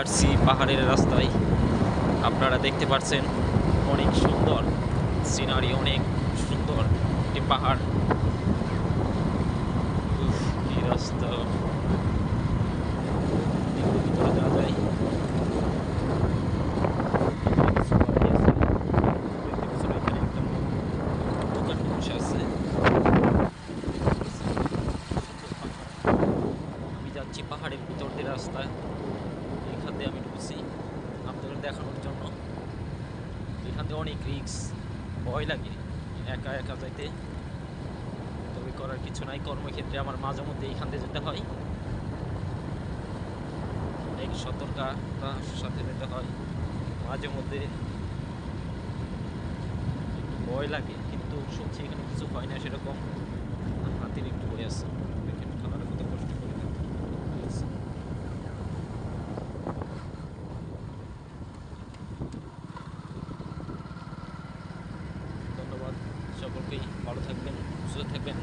আসছি পাহাড়ের রাস্তায়, আপনারা দেখতে পাচ্ছেন অনেক সুন্দর সিনারি, অনেক সুন্দর একটি পাহাড়। উফ, কি রাস্তা! একটু ভিতরে যাওয়া যায়। এখানে একটা দোকান বসে আছে। আমি যাচ্ছি পাহাড়ের ভিতর দিয়ে রাস্তায়, এখান দিয়ে আমি ঢুকছি আপনাদের দেখানোর জন্য। এখান দিয়ে অনেক রিস্ক, ভয় লাগে একা একা যাইতে, তবে করার কিছু নাই। কর্মক্ষেত্রে আমার মাঝে মধ্যে এইখান দিয়ে যেতে হয়, অনেক সতর্কতার সাথে যেতে হয়। মাঝে মধ্যে একটু ভয় লাগে, কিন্তু শুনছি এখানে কিছু হয় না সেরকম। হাতির একটু ভয় আছে, দেখেন খালার কত কষ্ট করে দিয়েছে। ধন্যবাদ সকলকেই, ভালো থাকবেন, সুস্থ থাকবেন।